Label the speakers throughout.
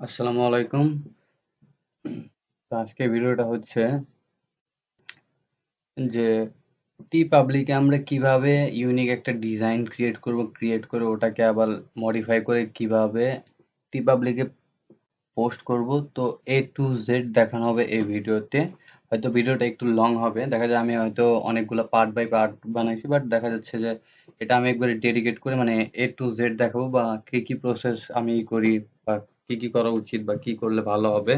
Speaker 1: আসসালামু আলাইকুম। তো আজকে ভিডিওটা হচ্ছে যে টি পাবলিকে আমরা কিভাবে ইউনিক একটা ডিজাইন ক্রিয়েট করে ওটাকে আবার মডিফাই করে কিভাবে টি পাবলিকে পোস্ট করব। তো এ টু জেড দেখানো হবে এই ভিডিওতে। হয়তো ভিডিওটা একটু লং হবে, দেখা যায় আমি হয়তো অনেকগুলো পার্ট বাই পার্ট বানাইছি, বাট দেখা যাচ্ছে যে এটা আমি একবারে ডেডিকেট করে মানে এ টু জেড দেখাবো, বা কি কি প্রসেস আমি করি, বা কি কি করা উচিত, বা কি করলে ভালো হবে।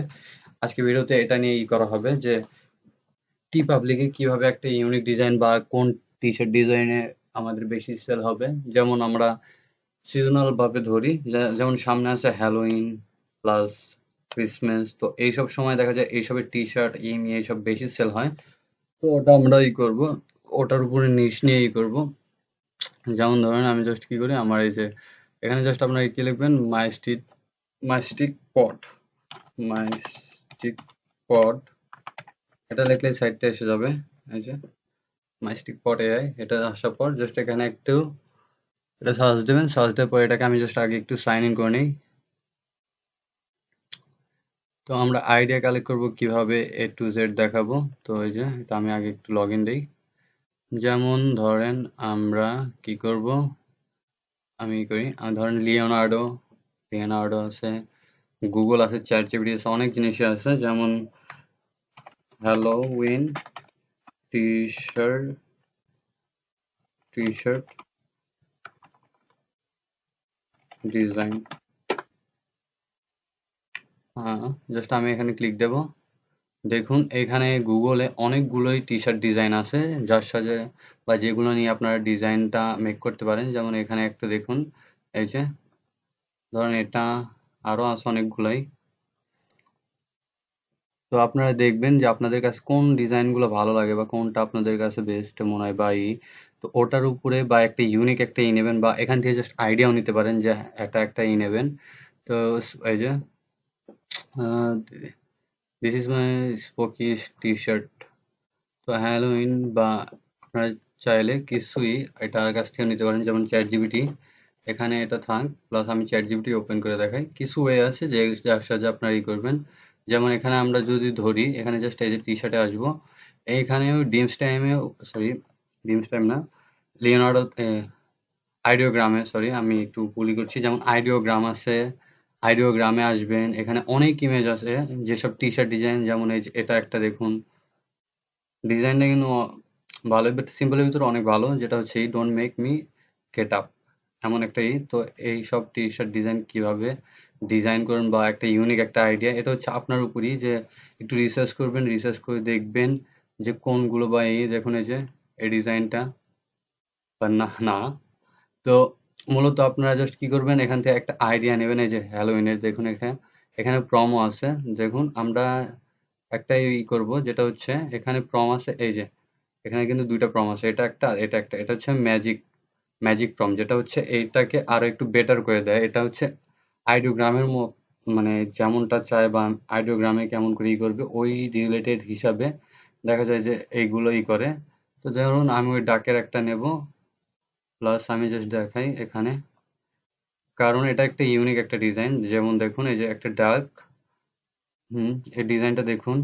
Speaker 1: আজকে ভিডিওতে এটা নিয়েই করা হবে যে টি পাবলিকে কিভাবে একটা ইউনিক ডিজাইন বা কোন টি শার্ট ডিজাইনে আমাদের বেশি সেল হবে। যেমন আমরা সিজনাল ভাবে ধরি, যেমন সামনে আছে হ্যালোইন প্লাস ক্রিসমাস, তো এইসব সময় দেখা যায় এইসবের টি শার্ট এইসব বেশি সেল হয়। তো ওটা আমরা করব, ওটার উপরে নিশ নিয়েই করব। যেমন ধরেন আমি জাস্ট কি করি, আমার এই যে এখানে জাস্ট আপনারা কি লিখবেন, মাই স্টিক পট, মাই স্টিক পট, এটা লিখলেই সাইটটা এসে যাবে। এই যে মাইস্টিক পট এআই, এটা আসার পর জাস্ট এখানে একটু এটা সার্চ দেবেন, সার্চ দেওয়ার পর এটাকে আমি জাস্ট আগে একটু সাইন ইন করে নিই। তো আমরা আইডিয়া কালেক্ট করব কিভাবে এ টু জেড দেখাবো। তো এই যে এটা আমি আগে একটু লগ ইন দিই। যেমন ধরেন আমরা কি করব, আমি করি ধরেন লিওনার্ডো আছে, গুগল আছে, চ্যাট জিপিটি আছে, অনেক জিনিসই আছে। যেমন Halloween T shirt T shirt design, হ্যাঁ, জাস্ট আমি এখানে ক্লিক দেব। দেখুন এখানে গুগলে অনেকগুলোই টি শার্ট ডিজাইন আছে, যার সাথে বা যেগুলো নিয়ে আপনারা ডিজাইনটা মেক করতে পারেন। যেমন এখানে একটা দেখুন, এই যে ধরেন এটা, আরো আছে অনেকগুলাই। তো আপনারা দেখবেন যে আপনাদের কাছে কোন ডিজাইনগুলো ভালো লাগে বা কোনটা আপনাদের কাছে বেস্ট মনে হয়, বা তো ওটার উপরে বা একটা ইউনিক একটা নেবেন, বা এখান থেকে জাস্ট আইডিয়াও নিতে পারেন যে এটা একটা নেবেন। তো এই যে this is my spooky T shirt. তো হ্যালোইন বা আপনারা চাইলে কিছুই এটার কাছ থেকে নিতে পারেন, যেমন চ্যাট জিপিটি, এখানে এটা থাক, প্লাস আমি চ্যাট জিপিটি ওপেন করে দেখাই। কিছু ওয়ে আছে যে যার সাহায্যে আপনারা করবেন। যেমন এখানে আমরা যদি ধরি, এখানে জাস্ট এই যে টি শার্টে আসবো, এইখানেও ডিমস টাইম না, লিওনার্ডো আইডিওগ্রামে, সরি আমি একটু ভুলই করছি, যেমন আইডিওগ্রাম আছে, আইডিওগ্রামে আসবেন, এখানে অনেক ইমেজ আছে যেসব টি শার্ট ডিজাইন। যেমন এই যে এটা একটা দেখুন, ডিজাইনটা কিন্তু ভালো, বাট সিম্পলের ভিতরে অনেক ভালো, যেটা হচ্ছে এই don't make me get up, এমন একটা তো এই সব টি শার্ট ডিজাইন কিভাবে ডিজাইন করুন বা একটা ইউনিক একটা আইডিয়া, এটা হচ্ছে আপনার উপরই, যে একটু রিসার্চ করবেন, রিসার্চ করে দেখবেন যে কোনগুলো, বা দেখুন এই যে এই ডিজাইনটা, বা না না। তো মূলত আপনারা জাস্ট কি করবেন, এখান থেকে একটা আইডিয়া নেবেন। এই যে হ্যালোইনের দেখুন, এখানে এখানে প্রমো আছে। দেখুন আমরা একটা করব, যেটা হচ্ছে এখানে প্রম আছে, এই যে এখানে কিন্তু ২ টা প্রম আছে। এটা একটা আর এটা একটা। এটা হচ্ছে ম্যাজিক প্রম, যেটা হচ্ছে এইটাকে আরো একটু বেটার করে দেয়। এটা হচ্ছে আইডিওগ্রামের মানে যেমনটা চায়, বা আইডিওগ্রামে কেমন করে করবে ওই রিলেটেড হিসাবে দেখা যায় যে এইগুলোই করে। তো ধরুন আমি ওই ডাকের একটা নেব, প্লাস আমি জাস্ট দেখাই এখানে, কারণ এটা একটা ইউনিক একটা ডিজাইন। যেমন দেখুন এই যে একটা ডাক, এই ডিজাইনটা দেখুন,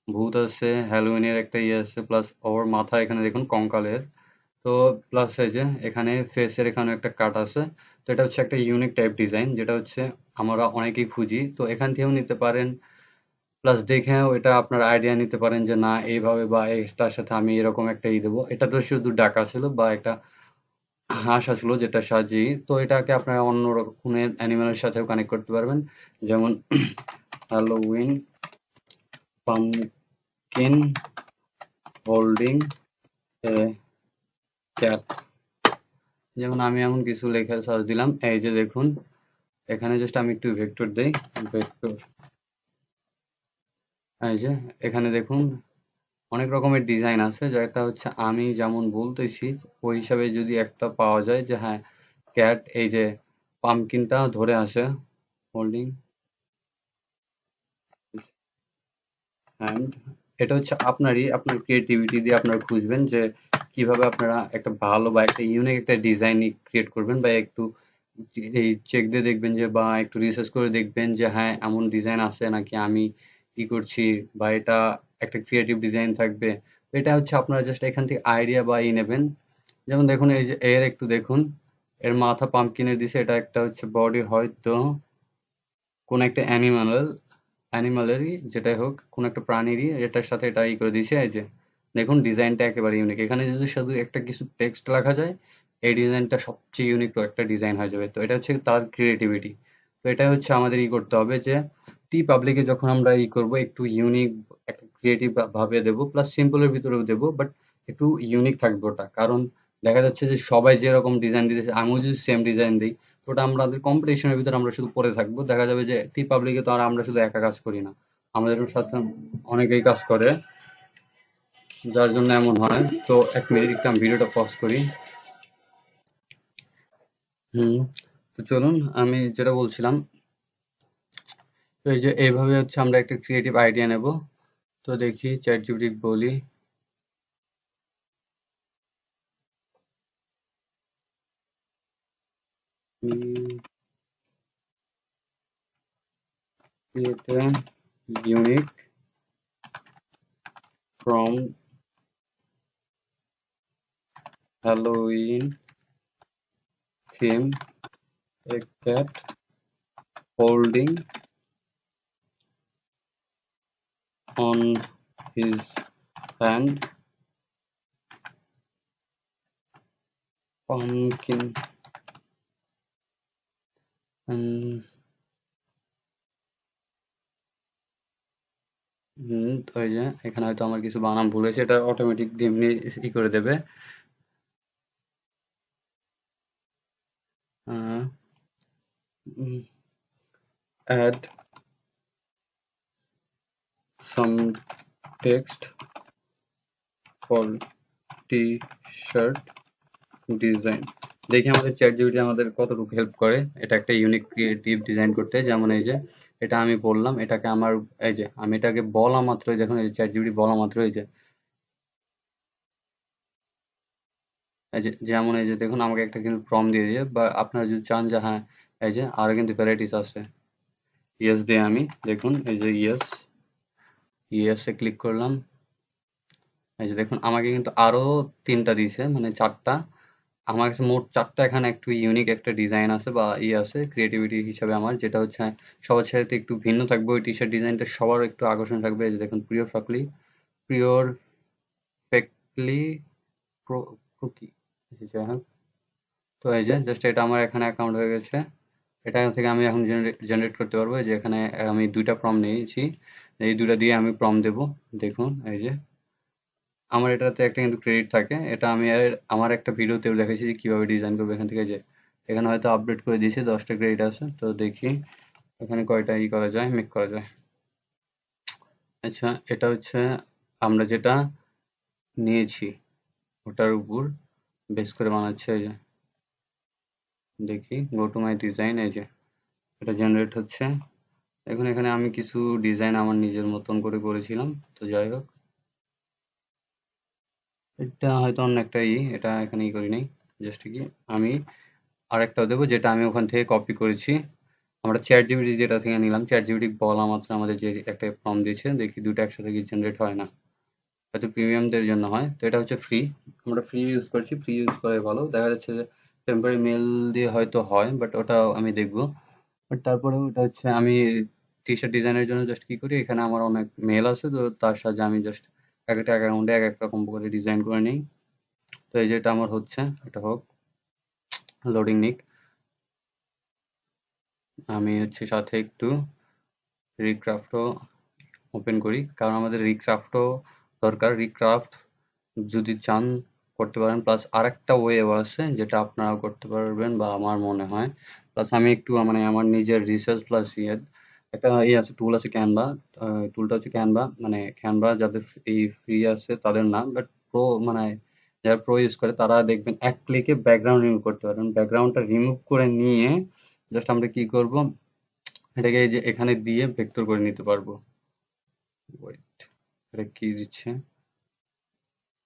Speaker 1: ভূত আছে, হ্যালোইনের একটা আছে, প্লাস ওর মাথা এখানে দেখুন কঙ্কালের। তো প্লাস এই যে এখানে ফেসের এখানে একটা কাট আছে। তো এটা হচ্ছে একটা ইউনিক টাইপ ডিজাইন, যেটা হচ্ছে আমরা অনেকেই খুঁজি। তো এখান থেকেও নিতে পারেন, প্লাস দেখেও এটা আপনার আইডিয়া নিতে পারেন যে না এইভাবে, বা এটার সাথে আমি এরকম একটা দেবো। এটা তো শুধু ডাকা ছিল বা একটা হাঁস আসলো যেটা সাজিয়ে, তো এটাকে আপনারা অন্য রকম অ্যানিমেলের সাথেও কানেক্ট করতে পারবেন। যেমন হ্যালোউইন পাম্পকিন হোল্ডিং এ ক্যাট, যেমন আমি এমন কিছু লেখা সার্চ দিলাম। এই যে দেখুন এখানে জাস্ট আমি একটু ভেক্টর দেই, ভেক্টর, এই যে এখানে দেখুন অনেক রকমের ডিজাইন আছে, যেটা হচ্ছে আমি যেমন বলতেছি ওই হিসাবে যদি একটা পাওয়া যায় যে হ্যাঁ ক্যাট, এই যে পাম্পকিনটা ধরে আছে হোল্ডিং হ্যান্ড, এটা হচ্ছে আপনার ক্রিয়েটিভিটি দিয়ে আপনারা খুঁজবেন যে কিভাবে আপনারা একটা ভালো বা একটা ইউনিক একটা ডিজাইন ক্রিয়েট করবেন, বা একটু এই চেক দিয়ে দেখবেন যে বা একটু রিসার্চ করে দেখবেন যে হ্যাঁ এমন ডিজাইন আছে নাকি আমি কি করছি বা এটা একটা ক্রিয়েটিভ ডিজাইন থাকবে। তো এটা হচ্ছে আপনারা জাস্ট এখান থেকে আইডিয়া বা নেবেন। যেমন দেখুন এই যে এর একটু দেখুন, এর মাথা পাম্পকিনের দিছে, এটা একটা হচ্ছে বডি হয়তো কোন একটা অ্যানিমালেরই যেটাই হোক, কোন একটা প্রাণীরই এটার সাথে এটা করে দিয়েছে। এই যে দেখুন ডিজাইনটা একেবারে ইউনিক। এখানে যদি শুধু একটা কিছু টেক্সট লেখা যায়, এই ডিজাইনটা সবচেয়ে ইউনিক একটা ডিজাইন হয়ে যাবে। তো এটা হচ্ছে তার ক্রিয়েটিভিটি। তো এটা হচ্ছে আমাদের করতে হবে যে পাবলিকে যখন আমরা করব একটু ইউনিক একটা ক্রিয়েটিভ ভাবে দেবো, প্লাস সিম্পলের ভিতরেও দেবো, বাট একটু ইউনিক থাকবে ওটা। কারণ দেখা যাচ্ছে যে সবাই যেরকম ডিজাইন দিতেছে আমিও যদি সেম ডিজাইন দিই, ওটা আমাদের কম্পিটিশনের ভিতরে আমরা শুধু পড়ে থাকবো। দেখা যাবে যে পাবলিকে তো আর আমরা শুধু একা কাজ করি না, আমাদের সাথে অনেকেই কাজ করে, যার জন্য এমন হয়। তো এক মিনিট একটু আমি ভিডিওটা পজ করি। তো চলুন আমি যেটা বলছিলাম, তো এই যে এইভাবে হচ্ছে আমরা একটা ক্রিয়েটিভ আইডিয়া নেব। তো দেখি চ্যাট জিপিটি বলি, create a unique from Halloween theme, a cat holding on his hand pumpkin and তো এই যে এখানে হয়তো আমার কিছু বানান ভুল হয়েছে, এটা অটোমেটিক এমনি করে দেবে। add some text for t-shirt design. দেখি আমাদের চ্যাট জিপিটি আমাদের কতটুকু হেল্প করে এটা একটা ইউনিক ক্রিয়েটিভ ডিজাইন করতে। যেমন এই যে এটা আমি বললাম, এটাকে আমার এই যে আমি এটাকে বলা মাত্রই দেখুন, এই চ্যাট জিপিটি বলা মাত্রই এই যে যেমন এই যে দেখুন আমাকে একটা কিন্তু প্রম দিয়ে দিয়ে, বা আপনারা যদি চান যে হ্যাঁ এই যে আরো কিন্তু ভ্যারাইটিস আছে, ইয়েস দিয়ে আমি দেখুন এই যে ইয়েসে ক্লিক করলাম। এই যে দেখুন আমাকে কিন্তু আরো ৩টা দিয়েছে, মানে ৪টা। আমার কাছে মোট ৪টা এখানে একটু ইউনিক একটা ডিজাইন আছে বা আছে ক্রিয়েটিভিটি হিসাবে আমার, যেটা হচ্ছে সবার সাথে একটু ভিন্ন থাকবে। ওই টি-শার্ট ডিজাইনটা সবার একটু আকর্ষণ থাকবে। এই যে দেখুন পিওর ফেকলি প্রো কি যাই হোক। তো এই যে জাস্ট এটা আমার এখানে অ্যাকাউন্ট হয়ে গেছে। এটা থেকে আমি এখন জেনারেট করতে পারবো। এই যে এখানে আমি ২টা প্রম্পট নিয়েছি, এই ২টা দিয়ে আমি প্রম্পট দেবো। দেখুন এই যে আমার এটাতে একটা কিন্তু ক্রেডিট থাকে। এটা আমি আমার একটা ভিডিওতেও দেখেছি যে কিভাবে ডিজাইন করবো। এখান থেকে যে এখানে হয়তো আপডেট করে দিয়েছি, 10টা ক্রেডিট আছে। তো দেখি এখানে কয়টা করা যায়, মেক করা যায়। আচ্ছা এটা হচ্ছে আমরা যেটা নিয়েছি ওটার উপর বেস করে বানাচ্ছে। এই যে দেখি গো টু মাই ডিজাইন, এই যে এটা জেনারেট হচ্ছে। এখন এখানে আমি কিছু ডিজাইন আমার নিজের মতন করে করেছিলাম। তো যাই হোক, এটা হয়তো অন্য একটা এটা এখানে করি নাই। জাস্ট কি আমি আরেকটাও দেবো যেটা আমি ওখান থেকে কপি করেছি। আমরা চ্যাট জিপিটি যেটা থেকে নিলাম, চ্যাট জিপিটি বলা মাত্র আমাদের যে একটা প্রম্পট দিয়েছে, দেখি দুটো একসাথে কি জেনারেট হয় না, হয়তো প্রিমিয়ামদের জন্য হয়। তো এটা হচ্ছে ফ্রি, আমরা ফ্রি ইউজ করছি, ফ্রি ইউজ করে ভালো। দেখা যাচ্ছে যে টেম্পোরারি মেল দিয়ে হয়তো হয়, বাট ওটা আমি দেখবো। বাট তারপরেও এটা হচ্ছে আমি টি-শার্ট ডিজাইনের জন্য জাস্ট কি করি, এখানে আমার অনেক মেল আছে, তো তার সাথে আমি জাস্ট এক একটা অ্যাকাউন্টে এক এক রকম করে ডিজাইন করে নিই। তো এই যে এটা আমার হচ্ছে, এটা হোক লোডিং নিক। আমি হচ্ছে সাথে একটু রিক্রাফটও ওপেন করি, কারণ আমাদের রিক্রাফটও দরকার। রিক্রাফট যদি চান করতে পারেন, প্লাস আরেকটা ওয়েব আছে যেটা আপনারাও করতে পারবেন বা আমার মনে হয়। প্লাস আমি একটু মানে আমার নিজের রিসার্চ প্লাস একটা আছে, টুল আছে ক্যানভা। টুলটা হচ্ছে ক্যানভা, মানে ক্যানভা যাদের ফ্রি আছে তাদের না, বাট প্রো মানে যারা প্রো ইউজ করে তারা দেখবেন এক ক্লিকে ব্যাকগ্রাউন্ড রিমুভ করতে পারবেন। ব্যাকগ্রাউন্ডটা রিমুভ করে নিয়ে জাস্ট আমরা কি করব, এটাকে এই যে এখানে দিয়ে ভেক্টর করে নিতে পারবো। ওয়েট, এটা কি দিচ্ছে,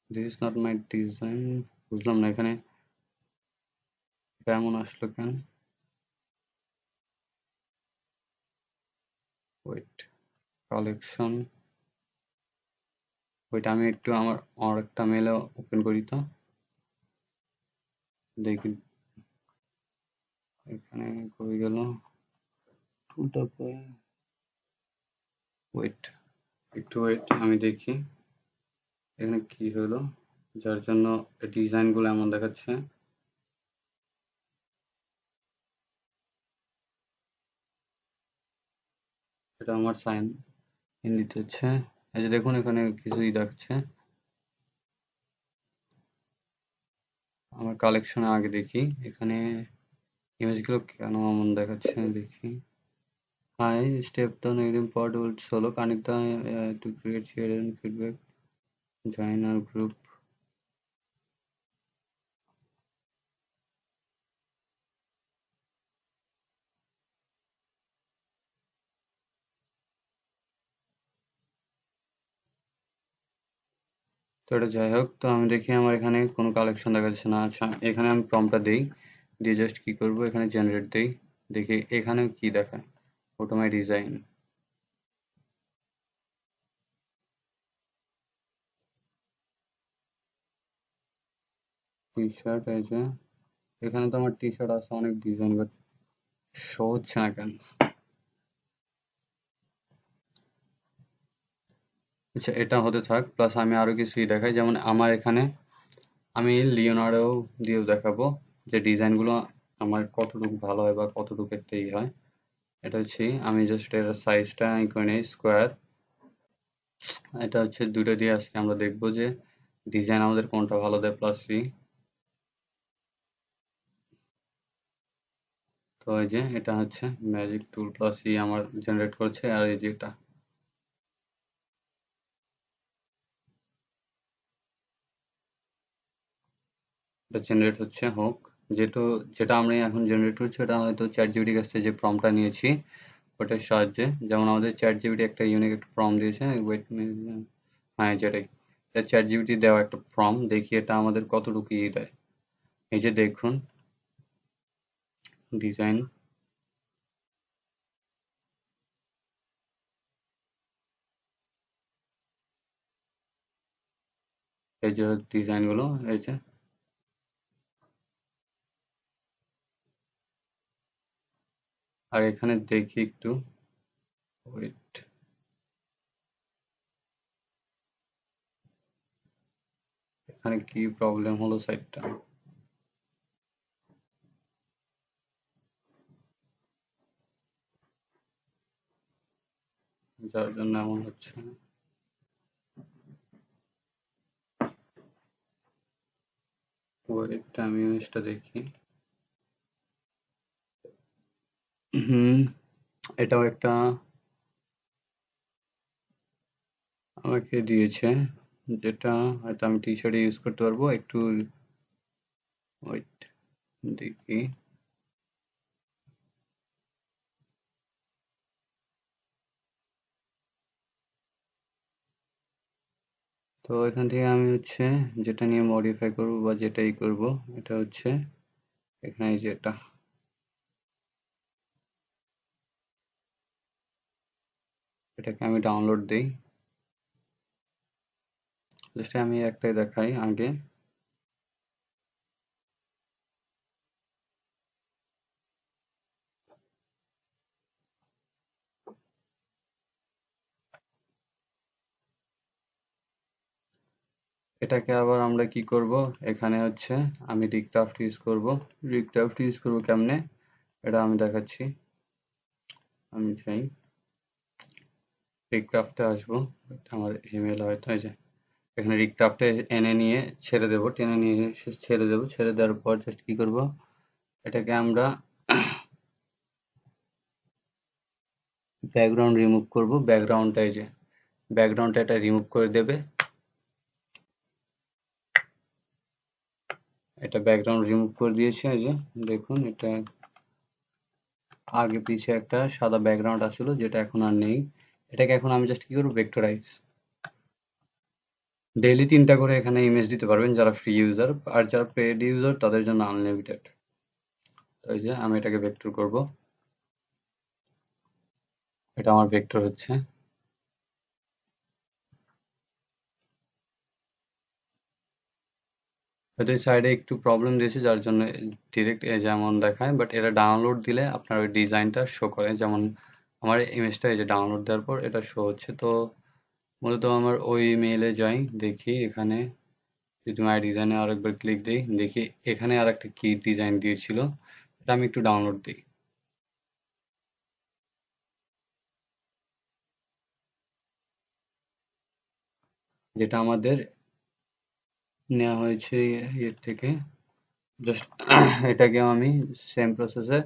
Speaker 1: this is not my design. বুঝলাম না এখানে এটা এমন আসলো কেন। ওয়েট, কালেকশন, ওইটা আমি একটু আমার আরেকটা মেলে ওপেন করি তো দেখি এখানে কই গেল টুলটা কই। ওয়েট, একটু ওয়েট, আমি দেখি এখানে কি হলো যার জন্য ডিজাইন গুলো এমন দেখাচ্ছে। এটা আমার সাইন হিন্দিতে হচ্ছে। এই যে দেখুন এখানে কিছুই দেখাচ্ছে। আমার কালেকশনে আগে দেখি এখানে ইমেজগুলো কেন এমন দেখাচ্ছে দেখি। Hi, step the Nadium pod will solo connect the to create share and feedback. Join our group. তো এটা যাই হোক, তো আমি দেখি আমার এখানে কোনো কালেকশন দেখা যাচ্ছে না। আচ্ছা এখানে আমি প্রম্পটটা দিই, দিয়ে জাস্ট কি করব এখানে জেনারেট দেই, দেখি এখানে কি দেখায় অটোমাই ডিজাইন। টি শার্ট এই যে এখানে তো আমার টি শার্ট আছে অনেক ডিজাইন, বাট শো হচ্ছে না কেন। আচ্ছা এটা হতে থাক, প্লাস আমি আরো কিছুই দেখাই, যেমন আমার এখানে আমি লিওনার্ডো দিয়েও দেখাবো যে ডিজাইনগুলো আমার কতটুকু ভালো হয় বা কতটুকু একটা ই হয়। এটা হচ্ছে আমি জাস্ট এর সাইজটা ই করে নিই স্কোয়ার। এটা হচ্ছে দুটো দিয়ে আজকে আমরা দেখবো যে ডিজাইন আমাদের কোনটা ভালো দেয়, প্লাস সি। তো এই যে এটা হচ্ছে ম্যাজিক টুল প্লাস ই আমার জেনারেট করছে, আর এই যে এটা জেনারেট হচ্ছে হোক। যেটা আমরা এখন জেনারেট হচ্ছে ওটা হয়তো চ্যাট জিপিটির কাছ থেকে যে প্রম্পটটা নিয়েছি ওটার সাহায্যে। যেমন আমাদের চ্যাট জিপিটি একটা ইউনিক একটা প্রম্পট দিয়েছে, ওয়েট, হ্যাঁ যেটাই, এটা চ্যাট জিপিটি দেওয়া একটা প্রম্পট, দেখি এটা আমাদের কতটুকু ই দেয়। এই যে দেখুন ডিজাইন, এই যে ডিজাইন গুলো এই যে, আর এখানে দেখি একটু ওয়েট, এখানে কি প্রবলেম হলো সাইটটা, যার জন্য এমন হচ্ছে। ওয়েট আমি ইমেজটা দেখি। হুম, এটাও একটা আমাকে দিয়েছে, যেটা হয়তো আমি টি শার্টে ইউজ করতে পারবো একটু। ওয়েট দেখি, তো এখান থেকে আমি হচ্ছে যেটা নিয়ে মডিফাই করব বা যেটাই করব, এটা হচ্ছে এখানে যেটা, এটাকে আমি ডাউনলোড দিই। জাস্ট আমি একটাই দেখাই আগে। এটাকে আবার আমরা কি করব, এখানে হচ্ছে আমি রিক্রাফট ইউজ করব। রিক্রাফট ইউজ করব কেমনে এটা আমি দেখাচ্ছি। আমি চাই রিক্রাফটে আসবো, আমার ইমেল হয়তো এই যে এখানে রিক্রাফটে এনে নিয়ে ছেড়ে দেবো, টেনে নিয়ে এসে ছেড়ে দেবো, ছেড়ে দেওয়ার পর জাস্ট কি করব, এটাকে আমরা ব্যাকগ্রাউন্ড রিমুভ করব। ব্যাকগ্রাউন্ডটা এই যে ব্যাকগ্রাউন্ডটা এটা রিমুভ করে দেবে, এটা ব্যাকগ্রাউন্ড রিমুভ করে দিয়েছে। এই যে দেখুন এটা আগে পিছে একটা সাদা ব্যাকগ্রাউন্ড আসছিল যেটা এখন আর নেই। এটাকে এখন আমি জাস্ট কি করবো, ভেক্টরাইজ। ডেইলি 3টা করে এখানে ইমেজ দিতে পারবেন যারা ফ্রি ইউজার, আর যারা পেড ইউজার তাদের জন্য আনলিমিটেড। তো এই যে আমি এটাকে ভেক্টর করব। এটা আমার ভেক্টর হচ্ছে। হয়তো সাইডে একটু প্রবলেম দিয়েছে যার জন্য ডিরেক্ট যেমন দেখায়, বাট এটা ডাউনলোড দিলে আপনার ওই ডিজাইনটা শো করে। যেমন আমার ইমেজটা এই যে ডাউনলোড দেওয়ার পর এটা শো হচ্ছে। তো মূলত আমার ওই মেইলে যাই, দেখি এখানে যদি মাই ডিজাইনে আরেকবার ক্লিক দিই, দেখি এখানে আর একটা কি ডিজাইন দিয়েছিল, এটা আমি একটু ডাউনলোড দিই। যেটা আমাদের নেওয়া হয়েছে এর থেকে, জাস্ট এটাকেও আমি সেম প্রসেসে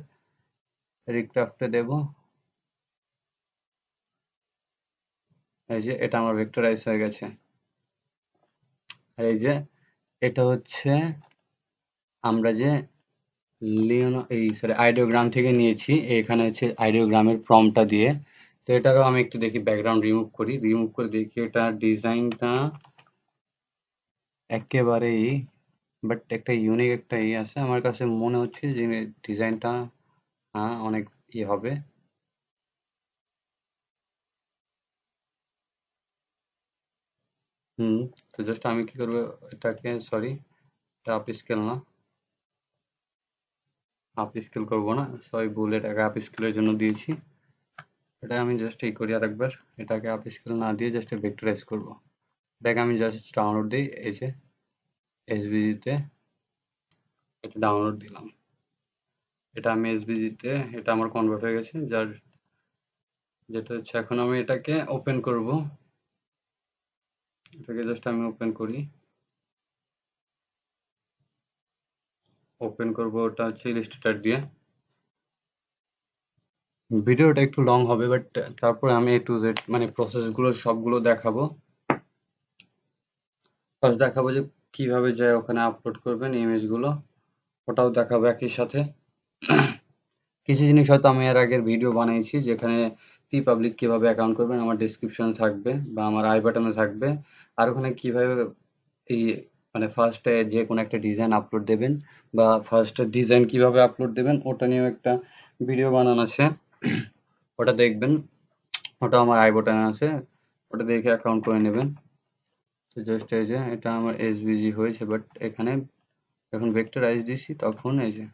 Speaker 1: রিক্রাফটে দেব। এই যে এটা আমার ভেক্টরাইজ হয়ে গেছে। আর এই যে এটা হচ্ছে আমরা যে আইডিওগ্রাম থেকে নিয়েছি, এখানে হচ্ছে আইডিওগ্রামের প্রম্পটটা দিয়ে। তো এটারও আমি একটু দেখি ব্যাকগ্রাউন্ড রিমুভ করে দেখি এটা ডিজাইনটা একেবারেই, বাট একটা ইউনিক একটা আছে আমার কাছে মনে হচ্ছে যে ডিজাইনটা অনেক হবে। হুম। তো জাস্ট আমি কি করবো, এটাকে সরি, এটা আপ স্কেল না, আপ স্কেল করবো না, সরি ভুল, এটাকে আপ স্কেলের জন্য দিয়েছি। এটা আমি জাস্ট এই করি আরেকবার, এটাকে আপ স্কেল না দিয়ে জাস্ট ভেক্টরাইজ করবো। এটাকে আমি জাস্ট ডাউনলোড দিই, এই যে এসভিজিতে এটা ডাউনলোড দিলাম। এটা আমি এসভিজিতে, এটা আমার কনভার্ট হয়ে গেছে, যার যেটা হচ্ছে এখন আমি এটাকে ওপেন করব। এটাকে জাস্ট আমি ওপেন করি, ওপেন করব ওটা হচ্ছে ইলাস্ট্রেটর দিয়ে। ভিডিওটা একটু লং হবে, বাট তারপরে আমি এ টু জেড মানে প্রসেসগুলো সবগুলো দেখাবো। ফার্স্ট দেখাবো যে কিভাবে যায় ওখানে আপলোড করবেন ইমেজগুলো, ওটাও দেখাবো একই সাথে। কিছু জিনিস হয়তো আমি এর আগের ভিডিও বানিয়েছি, যেখানে টি পাবলিক কিভাবে অ্যাকাউন্ট করবেন আমার ডেসক্রিপশনে থাকবে বা আমার আই বাটনে থাকবে। আর ওখানে কিভাবে এই মানে ফার্স্টে যে কোনো একটা ডিজাইন আপলোড দেবেন বা ফার্স্ট ডিজাইন কিভাবে আপলোড দেবেন ওটা নিয়েও একটা ভিডিও বানানো আছে, ওটা দেখবেন। ওটা আমার আই বাটনে আছে, ওটা দেখে অ্যাকাউন্ট করে নেবেন। তো জাস্ট এই যে এটা আমার এসভিজি হয়েছে, বাট এখানে যখন ভেক্টরাইজ দিয়েছি তখন এই যে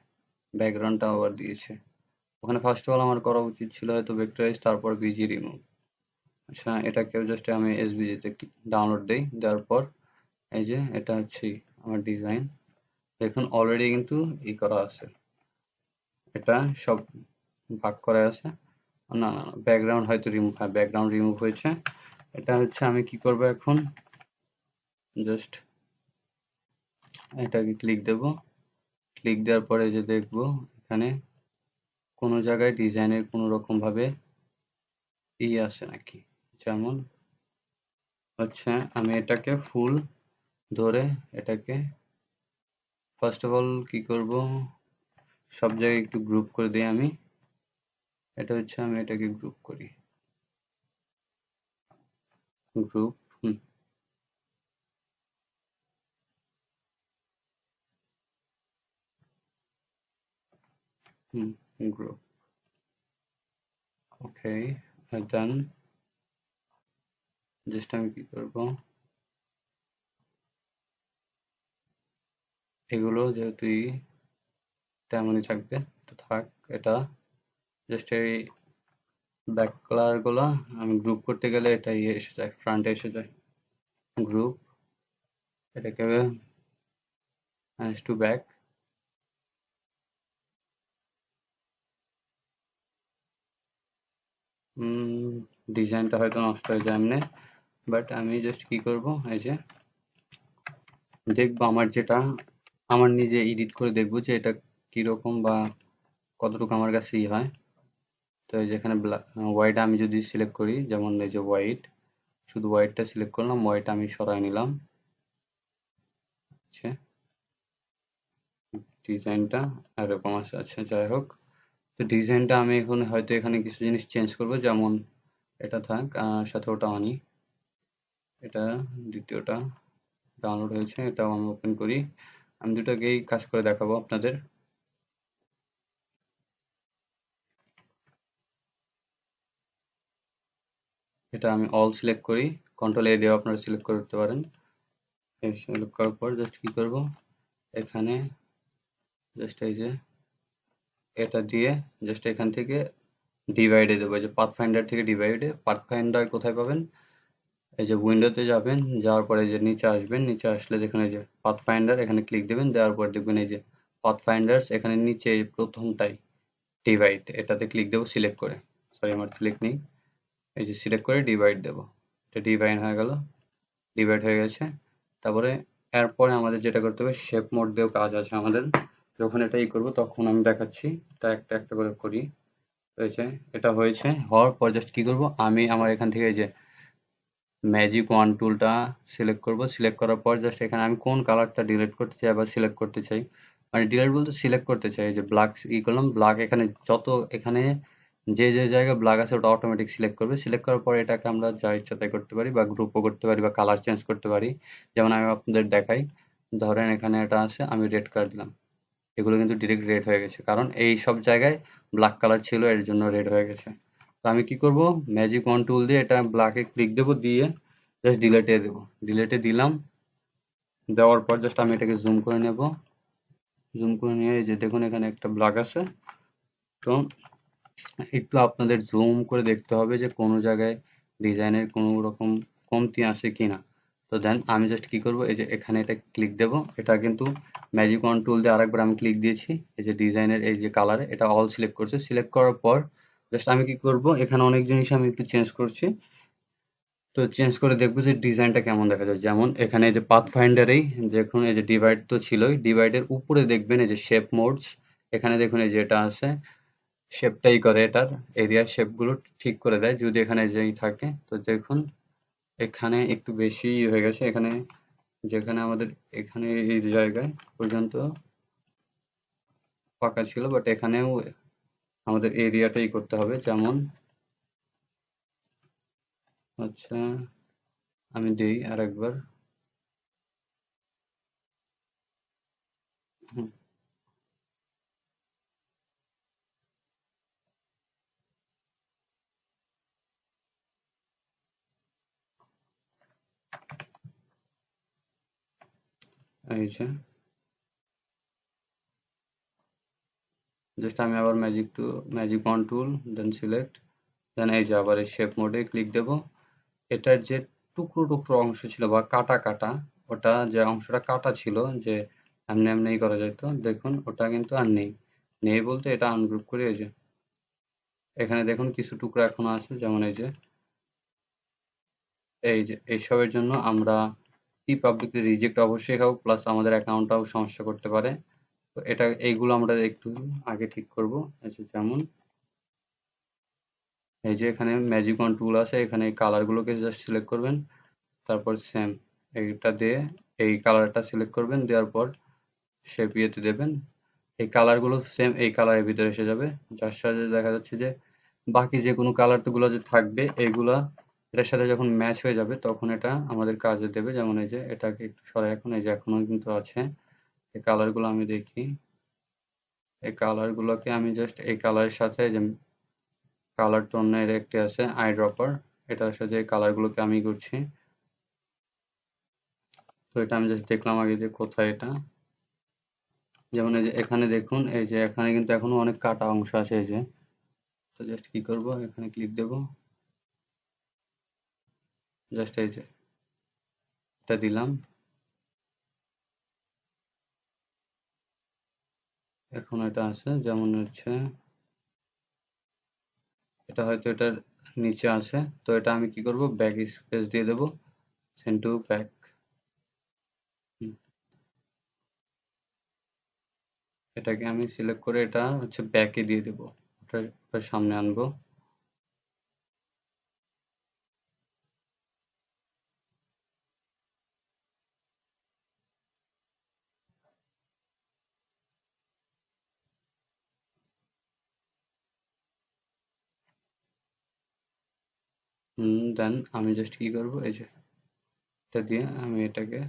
Speaker 1: ব্যাকগ্রাউন্ডটা আবার দিয়েছে। ওখানে ফার্স্ট অফ অল আমার করা উচিত ছিল হয়তো ভেক্টরাইজ তারপর ভিজি রিমুভ। আচ্ছা, এটাকেও জাস্ট আমি এসভিজিতে ডাউনলোড দেই, দেওয়ার পর এই যে এটা হচ্ছে আমার ডিজাইন। দেখুন অলরেডি কিন্তু করা আছে, এটা সব ভাগ করা আছে। না না, ব্যাকগ্রাউন্ড হয়তো রিমুভ, হ্যাঁ ব্যাকগ্রাউন্ড রিমুভ হয়েছে। এটা হচ্ছে আমি কি করব এখন, জাস্ট এটাকে ক্লিক দেব, ক্লিক দেওয়ার পরে যে দেখব এখানে কোনো জায়গায় ডিজাইনের কোনো রকম ভাবে আছে নাকি। যেমন হচ্ছে আমি এটাকে ফুল ধরে এটাকে ফার্স্ট অফ অল কি করব, সব জায়গায় একটু গ্রুপ করে দিই আমি। এটা হচ্ছে আমি এটাকে গ্রুপ করি, গ্রুপ, গ্রুপ, ওকে, ডান। জাস্ট আমি কি করব, এগুলো যেহেতু তেমনই থাকবে তো থাক। এটা জাস্ট এই ব্যাক কালার গুলা আমি গ্রুপ করতে গেলে এটা এসে যায়, ফ্রন্টে এসে যায়। গ্রুপ, এটাকে টু ব্যাক, ডিজাইনটা হয়তো নষ্ট হয়ে যায় এমনি, বাট আমি জাস্ট কি করব, এই যে দেখবো আমার যেটা আমার নিজে এডিট করে দেখবো যে এটা কিরকম বা কতটুকু আমার কাছে হয়। তো এই যেখানে হোয়াইট আমি যদি সিলেক্ট করি, যেমন এই যে হোয়াইট, শুধু হোয়াইটটা সিলেক্ট করলাম, হোয়াইট আমি সরাই নিলাম। আচ্ছা, ডিজাইনটা এরকম আছে। আচ্ছা যাই হোক, তো ডিজাইনটা আমি এখন হয়তো এখানে কিছু জিনিস চেঞ্জ করব, যেমন এটা থাক আর সাথে ওটা আনি। এটা দ্বিতীয়টা ডাউনলোড হয়েছে, এটাও আমি ওপেন করি। আমি দুটাকেই কাজ করে দেখাবো আপনাদের। এটা আমি অল সিলেক্ট করি, কন্ট্রোল এ দিয়ে আপনারা সিলেক্ট করতে পারেন। এই সিলেক্ট করার পর জাস্ট কি করব, এখানে জাস্ট এই যে এটা দিয়ে জাস্ট এখান থেকে ডিভাইডে দেবো, যে পাথফাইন্ডার থেকে ডিভাইডে। পাথফাইন্ডার কোথায় পাবেন, এই যে উইন্ডোতে যাবেন, যাওয়ার পরে যে নিচে আসবেন, নিচে আসলে দেখুন এই যে পাথফাইন্ডার, এখানে ক্লিক দেবেন, দেওয়ার পর দেখবেন এই যে পাথফাইন্ডার্স, এখানে নিচে এই প্রথমটাই ডিভাইড, এটাতে ক্লিক দেবো সিলেক্ট করে, সরি আমার সিলেক্ট নেই, এই যে সিলেক্ট করে ডিভাইড দেবো, এটা ডিভাইড হয়ে গেল, ডিভাইড হয়ে গেছে। তারপরে এরপরে আমাদের যেটা করতে হবে, শেপ মোড দিয়েও কাজ আছে আমাদের, যখন এটা ই করবো তখন আমি দেখাচ্ছি, এটা একটা একটা করে করি। হয়েছে, এটা হয়েছে, হওয়ার পর জাস্ট কি করব, আমি আমার এখান থেকে এই যে ম্যাজিক ওয়ান টুলটা সিলেক্ট করব, সিলেক্ট করার পর জাস্ট এখানে আমি কোন কালারটা ডিলিট করতে চাই আবার সিলেক্ট করতে চাই, মানে ডিলিট বলতে সিলেক্ট করতে চাই, এই যে ব্ল্যাক ই করলাম, ব্ল্যাক, এখানে যত এখানে যে যে জায়গায় ব্ল্যাক আছে ওটা অটোমেটিক সিলেক্ট করবে। সিলেক্ট করার পর এটাকে আমরা যা ইচ্ছা তাই করতে পারি, বা গ্রুপও করতে পারি, বা কালার চেঞ্জ করতে পারি। যেমন আমি আপনাদের দেখাই, ধরেন এখানে এটা আছে, আমি রেড কালার দিলাম, এগুলো কিন্তু ডিরেক্ট রেড হয়ে গেছে, কারণ এই সব জায়গায় ব্ল্যাক কালার ছিল, এর জন্য রেড হয়ে গেছে। তো আমি কি করব, ম্যাজিক ওয়ান টুল দিয়ে এটা ব্ল্যাকে ক্লিক দেবো, দিয়ে জাস্ট ডিলেটে দেবো, ডিলেটে দিলাম, দেওয়ার পর জাস্ট আমি এটাকে জুম করে নেব, জুম করে নিয়ে এই যে দেখুন এখানে একটা ব্ল্যাক আছে। তো একটু আপনাদের জুম করে দেখতে হবে যে কোনো জায়গায় ডিজাইনের কোনো রকম কমতি আসে কিনা। তো দেন আমি জাস্ট কি করব, এই যে এখানে এটা ক্লিক দেব, এটা কিন্তু ম্যাজিক ওয়ান টুল দিয়ে আরেকবার আমি ক্লিক দিয়েছি, এই যে ডিজাইনের এই যে কালারে এটা অল সিলেক্ট করছে, সিলেক্ট করার পর জাস্ট আমি কি করব, এখানে অনেক জিনিস আমি একটু চেঞ্জ করছি। তো চেঞ্জ করে দেখবো যে ডিজাইনটা কেমন দেখা যায়। যেমন এখানে এই যে পাথ ফাইন্ডারেই দেখুন, এই যে ডিভাইড তো ছিলই, ডিভাইডের উপরে দেখবেন এই যে শেপ মোডস, এখানে দেখুন এই যে এটা আছে, শেপটাই করে এটার এরিয়ার শেপগুলো ঠিক করে দেয়, যদি এখানে যেই থাকে। তো দেখুন এখানে একটু বেশি হয়ে গেছে, এখানে যেখানে আমাদের এখানে এই জায়গায় পর্যন্ত ফাঁকা ছিল, বাট এখানেও আমাদের এরিয়াটাই করতে হবে। যেমন আচ্ছা আমি দিই আরেকবার, হুম, এই যে জাস্ট আমি আবার magic wand tool, then select, then এই যে আবার এই শেপ মোডে ক্লিক দেব। এটার যে টুকরো টুকরো অংশ ছিল বা কাটা কাটা, ওটা যে অংশটা কাটা ছিল, যে এমনি এমনি করা যেত, দেখুন ওটা কিন্তু আর নেই। নেই বলতে এটা আনগ্রুপ করে এই যে এখানে দেখুন কিছু টুকরো এখনো আছে, যেমন এই যে এইসবের জন্য আমরা কি পাবলিকলি রিজেক্ট অবশ্যই খাবো, প্লাস আমাদের অ্যাকাউন্টটাও সমস্যা করতে পারে। তো এটা এইগুলো আমরা একটু আগে ঠিক করবো। আচ্ছা যেমন এই যে এখানে ম্যাজিক অন টুল আছে, এখানে এই কালার গুলোকে জাস্ট সিলেক্ট করবেন, তারপর সেম এইটা দিয়ে এই কালারটা সিলেক্ট করবেন, দেওয়ার পর শেপ ইয়েতে দেবেন, এই কালার গুলো সেম এই কালারের ভিতরে এসে যাবে, যার সাথে দেখা যাচ্ছে যে বাকি যে কোনো কালার গুলো যে থাকবে এইগুলা এটার সাথে যখন ম্যাচ হয়ে যাবে তখন এটা আমাদের কাজে দেবে। যেমন এই যে এটাকে একটু সরাই, এখন এই যে এখনো কিন্তু আছে, এই কালার গুলো আমি দেখি, এই কালার গুলোকে আমি জাস্ট এই কালারের সাথে যে কালার টোনের একটি আছে আই ড্রপার, এটার সাথে এই কালার গুলোকে আমি করছি। তো এটা আমি জাস্ট দেখলাম আগে যে কোথায় এটা, যেমন এই যে এখানে দেখুন, এই যে এখানে কিন্তু এখনো অনেক কাটা অংশ আছে এই যে। তো জাস্ট কি করব, এখানে ক্লিক দেব, জাস্ট এই যে এটা দিলাম, এখন এটা আছে, যেমন হচ্ছে এটা হয়তো এটার নিচে আছে। তো এটা আমি কি করব, ব্যাক স্পেস দিয়ে দেব, সেন্ড টু ব্যাক, এটাকে আমি সিলেক্ট করে এটা হচ্ছে ব্যাকে দিয়ে দেব, ওটার সামনে আনবো। দেন আমি জাস্ট কি করব, এই যে এটা দিয়ে আমি এটাকে